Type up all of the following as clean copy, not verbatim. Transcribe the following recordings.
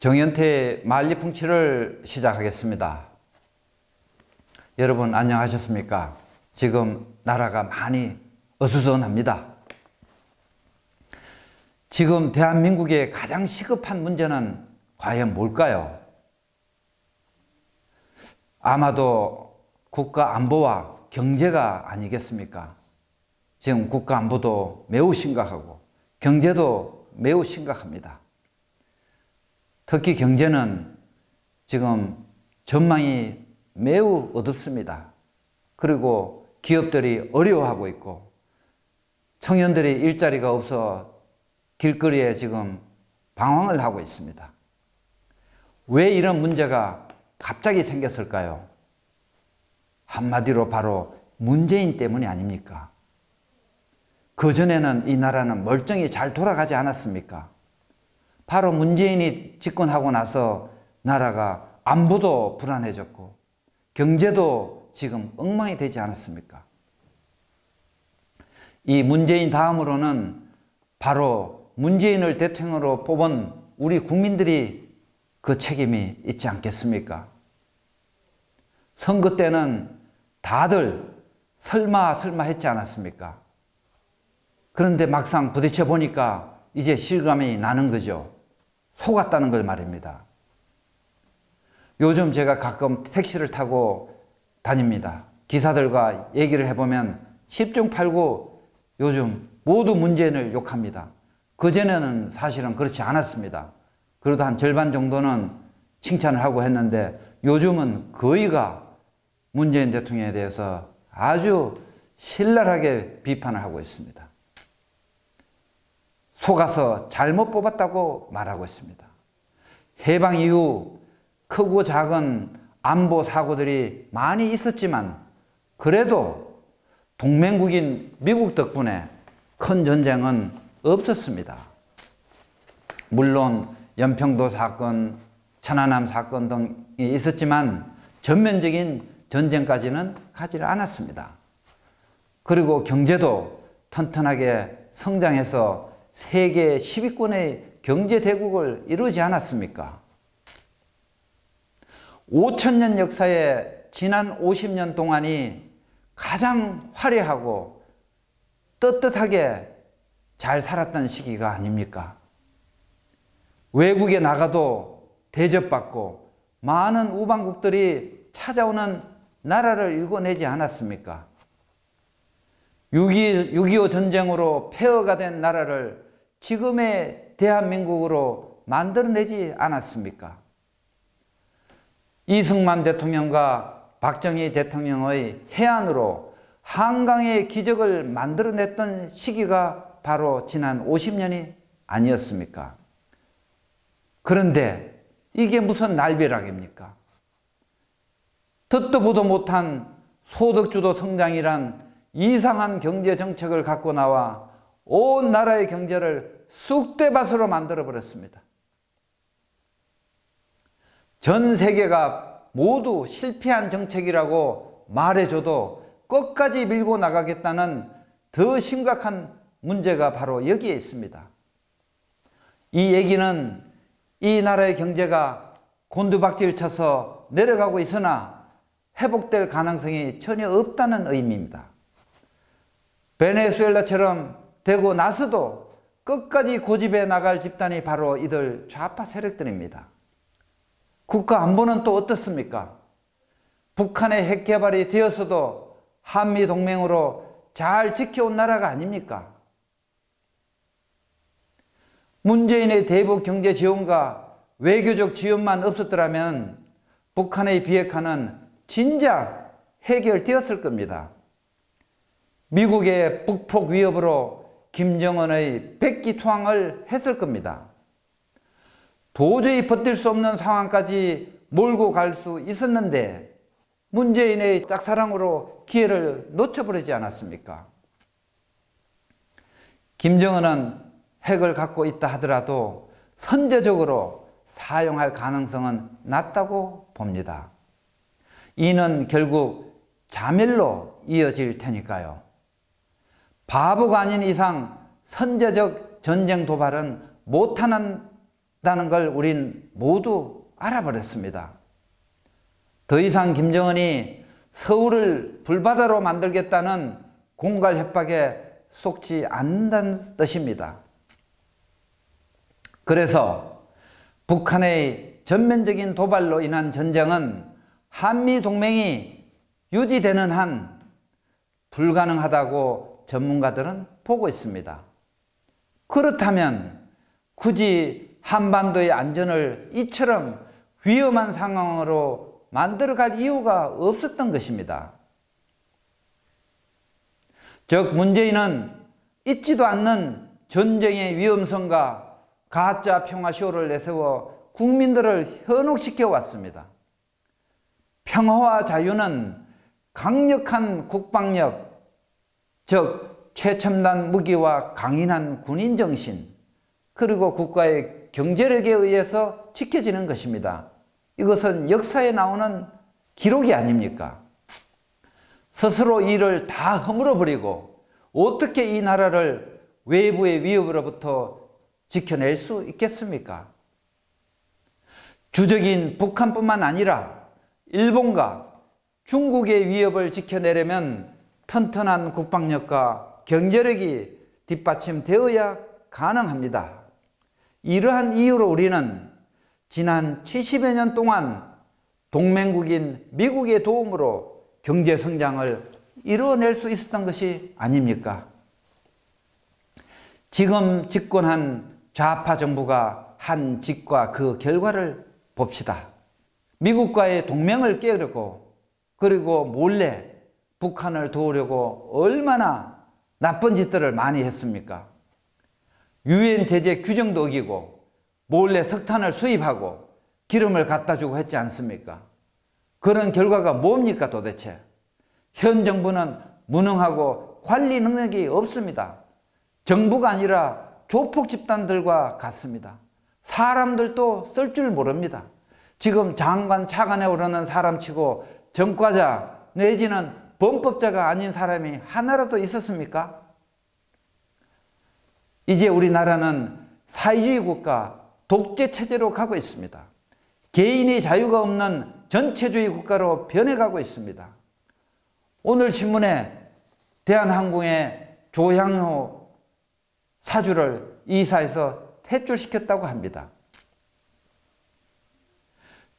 정연태의 만리풍치를 시작하겠습니다. 여러분 안녕하셨습니까? 지금 나라가 많이 어수선합니다. 지금 대한민국의 가장 시급한 문제는 과연 뭘까요? 아마도 국가 안보와 경제가 아니겠습니까? 지금 국가 안보도 매우 심각하고 경제도 매우 심각합니다. 특히 경제는 지금 전망이 매우 어둡습니다. 그리고 기업들이 어려워하고 있고 청년들이 일자리가 없어 길거리에 지금 방황을 하고 있습니다. 왜 이런 문제가 갑자기 생겼을까요? 한마디로 바로 문재인 때문이 아닙니까? 그전에는 이 나라는 멀쩡히 잘 돌아가지 않았습니까? 바로 문재인이 집권하고 나서 나라가 안보도 불안해졌고 경제도 지금 엉망이 되지 않았습니까? 이 문재인 다음으로는 바로 문재인을 대통령으로 뽑은 우리 국민들이 그 책임이 있지 않겠습니까? 선거 때는 다들 설마 했지 않았습니까? 그런데 막상 부딪혀 보니까 이제 실감이 나는 거죠. 속았다는 걸 말입니다. 요즘 제가 가끔 택시를 타고 다닙니다. 기사들과 얘기를 해보면 10중 8구 요즘 모두 문재인을 욕합니다. 그전에는 사실은 그렇지 않았습니다. 그래도 한 절반 정도는 칭찬을 하고 했는데 요즘은 거의가 문재인 대통령에 대해서 아주 신랄하게 비판을 하고 있습니다. 속아서 잘못 뽑았다고 말하고 있습니다. 해방 이후 크고 작은 안보 사고들이 많이 있었지만 그래도 동맹국인 미국 덕분에 큰 전쟁은 없었습니다. 물론 연평도 사건, 천안함 사건 등이 있었지만 전면적인 전쟁까지는 가지 않았습니다. 그리고 경제도 튼튼하게 성장해서 세계 10위권의 경제대국을 이루지 않았습니까? 5,000년 역사의 지난 50년 동안이 가장 화려하고 떳떳하게 잘 살았던 시기가 아닙니까? 외국에 나가도 대접받고 많은 우방국들이 찾아오는 나라를 일궈내지 않았습니까? 6.25 전쟁으로 폐허가 된 나라를 지금의 대한민국으로 만들어내지 않았습니까? 이승만 대통령과 박정희 대통령의 해안으로 한강의 기적을 만들어냈던 시기가 바로 지난 50년이 아니었습니까? 그런데 이게 무슨 날벼락입니까? 듣도 보도 못한 소득주도 성장이란 이상한 경제 정책을 갖고 나와 온 나라의 경제를 쑥대밭으로 만들어 버렸습니다. 전 세계가 모두 실패한 정책이라고 말해줘도 끝까지 밀고 나가겠다는 더 심각한 문제가 바로 여기에 있습니다. 이 얘기는 이 나라의 경제가 곤두박질 쳐서 내려가고 있으나 회복될 가능성이 전혀 없다는 의미입니다. 베네수엘라처럼 되고 나서도 끝까지 고집해 나갈 집단이 바로 이들 좌파 세력들입니다. 국가 안보는 또 어떻습니까? 북한의 핵 개발이 되었어도 한미동맹으로 잘 지켜온 나라가 아닙니까? 문재인의 대북 경제 지원과 외교적 지원만 없었더라면 북한의 비핵화는 진작 해결되었을 겁니다. 미국의 북폭 위협으로 김정은의 백기투항을 했을 겁니다. 도저히 버틸 수 없는 상황까지 몰고 갈 수 있었는데 문재인의 짝사랑으로 기회를 놓쳐버리지 않았습니까? 김정은은 핵을 갖고 있다 하더라도 선제적으로 사용할 가능성은 낮다고 봅니다. 이는 결국 자멸로 이어질 테니까요. 바보가 아닌 이상 선제적 전쟁 도발은 못하는 걸 우린 모두 알아버렸습니다. 더 이상 김정은이 서울을 불바다로 만들겠다는 공갈 협박에 속지 않는다는 뜻입니다. 그래서 북한의 전면적인 도발로 인한 전쟁은 한미동맹이 유지되는 한 불가능하다고 전문가들은 보고 있습니다. 그렇다면 굳이 한반도의 안전을 이처럼 위험한 상황으로 만들어갈 이유가 없었던 것입니다. 즉 문재인은 있지도 않는 전쟁의 위험성과 가짜 평화쇼를 내세워 국민들을 현혹시켜 왔습니다. 평화와 자유는 강력한 국방력, 즉 최첨단 무기와 강인한 군인 정신, 그리고 국가의 경제력에 의해서 지켜지는 것입니다. 이것은 역사에 나오는 기록이 아닙니까? 스스로 이를 다 허물어버리고 어떻게 이 나라를 외부의 위협으로부터 지켜낼 수 있겠습니까? 주적인 북한뿐만 아니라 일본과 중국의 위협을 지켜내려면 튼튼한 국방력과 경제력이 뒷받침되어야 가능합니다. 이러한 이유로 우리는 지난 70여 년 동안 동맹국인 미국의 도움으로 경제 성장을 이뤄낼 수 있었던 것이 아닙니까? 지금 집권한 좌파 정부가 한 짓과 그 결과를 봅시다. 미국과의 동맹을 깨려고 그리고 몰래 북한을 도우려고 얼마나 나쁜 짓들을 많이 했습니까? 유엔 제재 규정도 어기고 몰래 석탄을 수입하고 기름을 갖다 주고 했지 않습니까? 그런 결과가 뭡니까 도대체? 현 정부는 무능하고 관리 능력이 없습니다. 정부가 아니라 조폭 집단들과 같습니다. 사람들도 쓸 줄 모릅니다. 지금 장관 차관에 오르는 사람치고 전과자 내지는 범법자가 아닌 사람이 하나라도 있었습니까? 이제 우리나라는 사회주의 국가, 독재 체제로 가고 있습니다. 개인의 자유가 없는 전체주의 국가로 변해가고 있습니다. 오늘 신문에 대한항공의 조향호 사주를 이사해서 퇴출시켰다고 합니다.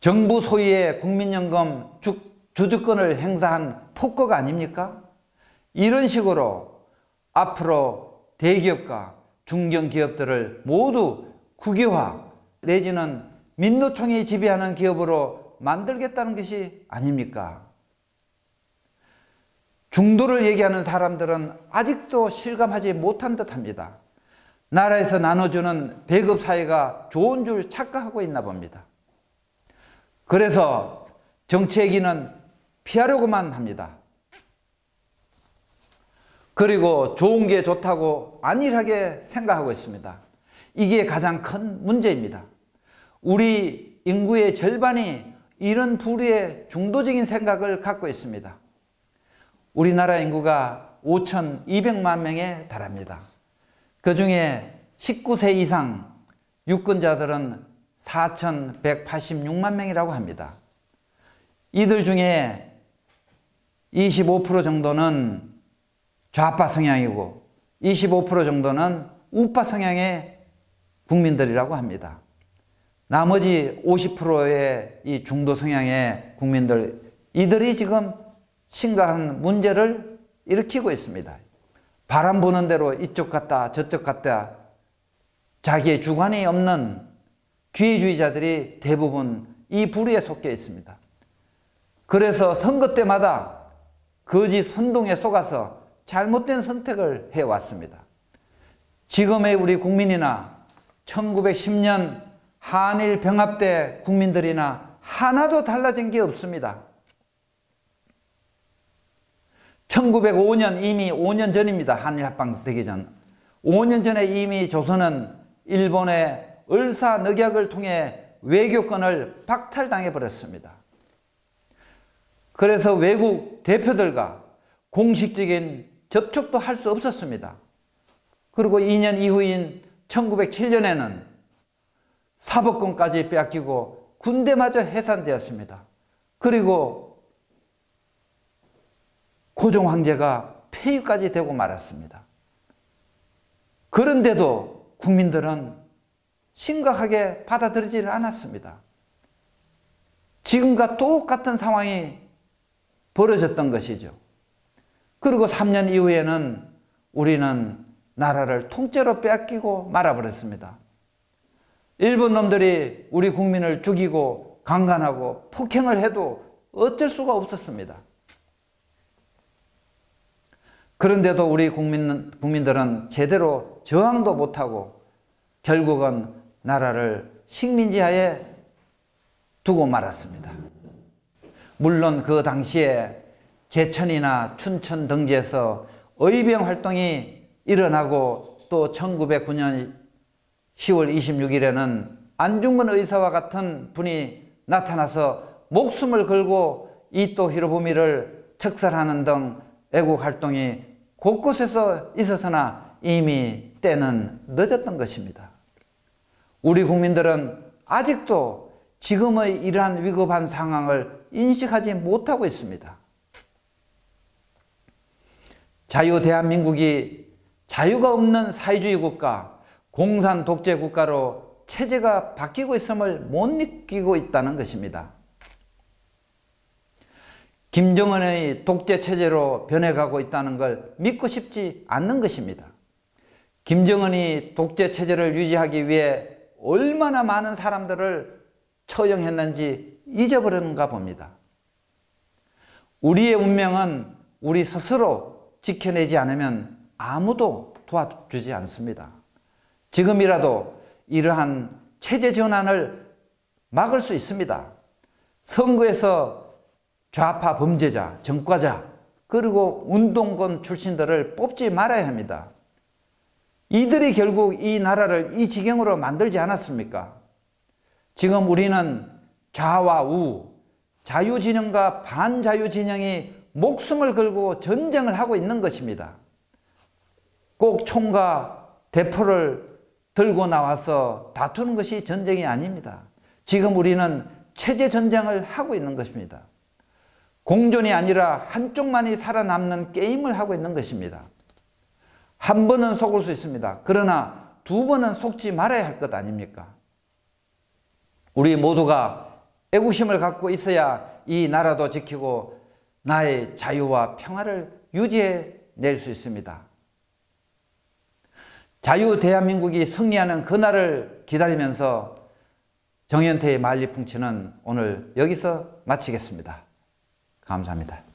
정부 소유의 국민연금 주주권을 행사한 폭거가 아닙니까? 이런 식으로 앞으로 대기업과 중견기업들을 모두 국유화 내지는 민노총이 지배하는 기업으로 만들겠다는 것이 아닙니까? 중도를 얘기하는 사람들은 아직도 실감하지 못한 듯합니다. 나라에서 나눠주는 배급 사회가 좋은 줄 착각하고 있나 봅니다. 그래서 정치 얘기는 피하려고만 합니다. 그리고 좋은 게 좋다고 안일하게 생각하고 있습니다. 이게 가장 큰 문제입니다. 우리 인구의 절반이 이런 부류의 중도적인 생각을 갖고 있습니다. 우리나라 인구가 5,200만 명에 달합니다. 그 중에 19세 이상 유권자들은 4,186만 명이라고 합니다. 이들 중에 25% 정도는 좌파 성향이고 25% 정도는 우파 성향의 국민들이라고 합니다. 나머지 50%의 이 중도 성향의 국민들, 이들이 지금 심각한 문제를 일으키고 있습니다. 바람 부는 대로 이쪽 갔다 저쪽 갔다 자기의 주관이 없는 기회주의자들이 대부분 이 부류에 속해 있습니다. 그래서 선거 때마다 거짓 선동에 속아서 잘못된 선택을 해왔습니다. 지금의 우리 국민이나 1910년 한일 병합 때 국민들이나 하나도 달라진 게 없습니다. 1905년 이미 5년 전입니다. 한일 합방 되기 전. 5년 전에 이미 조선은 일본의 을사늑약을 통해 외교권을 박탈당해 버렸습니다. 그래서 외국 대표들과 공식적인 접촉도 할 수 없었습니다. 그리고 2년 이후인 1907년에는 사법권까지 빼앗기고 군대마저 해산되었습니다. 그리고 고종 황제가 폐위까지 되고 말았습니다. 그런데도 국민들은 심각하게 받아들이지를 않았습니다. 지금과 똑같은 상황이 벌어졌던 것이죠. 그리고 3년 이후에는 우리는 나라를 통째로 빼앗기고 말아버렸습니다. 일본 놈들이 우리 국민을 죽이고 강간하고 폭행을 해도 어쩔 수가 없었습니다. 그런데도 우리 국민들은 제대로 저항도 못하고 결국은 나라를 식민지하에 두고 말았습니다. 물론 그 당시에 제천이나 춘천 등지에서 의병 활동이 일어나고 또 1909년 10월 26일에는 안중근 의사와 같은 분이 나타나서 목숨을 걸고 이토 히로부미를 척살하는 등 애국 활동이 곳곳에서 있었으나 이미 때는 늦었던 것입니다. 우리 국민들은 아직도 지금의 이러한 위급한 상황을 인식하지 못하고 있습니다. 자유 대한민국이 자유가 없는 사회주의 국가, 공산 독재 국가로 체제가 바뀌고 있음을 못 느끼고 있다는 것입니다. 김정은의 독재 체제로 변해가고 있다는 걸 믿고 싶지 않는 것입니다. 김정은이 독재 체제를 유지하기 위해 얼마나 많은 사람들을 처형했는지 잊어버렸는가 봅니다. 우리의 운명은 우리 스스로 지켜내지 않으면 아무도 도와주지 않습니다. 지금이라도 이러한 체제 전환을 막을 수 있습니다. 선거에서 좌파 범죄자, 전과자, 그리고 운동권 출신들을 뽑지 말아야 합니다. 이들이 결국 이 나라를 이 지경으로 만들지 않았습니까? 지금 우리는 좌와 우, 자유진영과 반자유진영이 목숨을 걸고 전쟁을 하고 있는 것입니다. 꼭 총과 대포를 들고 나와서 다투는 것이 전쟁이 아닙니다. 지금 우리는 체제 전쟁을 하고 있는 것입니다. 공존이 아니라 한쪽만이 살아남는 게임을 하고 있는 것입니다. 한 번은 속을 수 있습니다. 그러나 두 번은 속지 말아야 할 것 아닙니까? 우리 모두가 애국심을 갖고 있어야 이 나라도 지키고 나의 자유와 평화를 유지해낼 수 있습니다. 자유 대한민국이 승리하는 그날을 기다리면서 정현태의 만리풍치는 오늘 여기서 마치겠습니다. 감사합니다.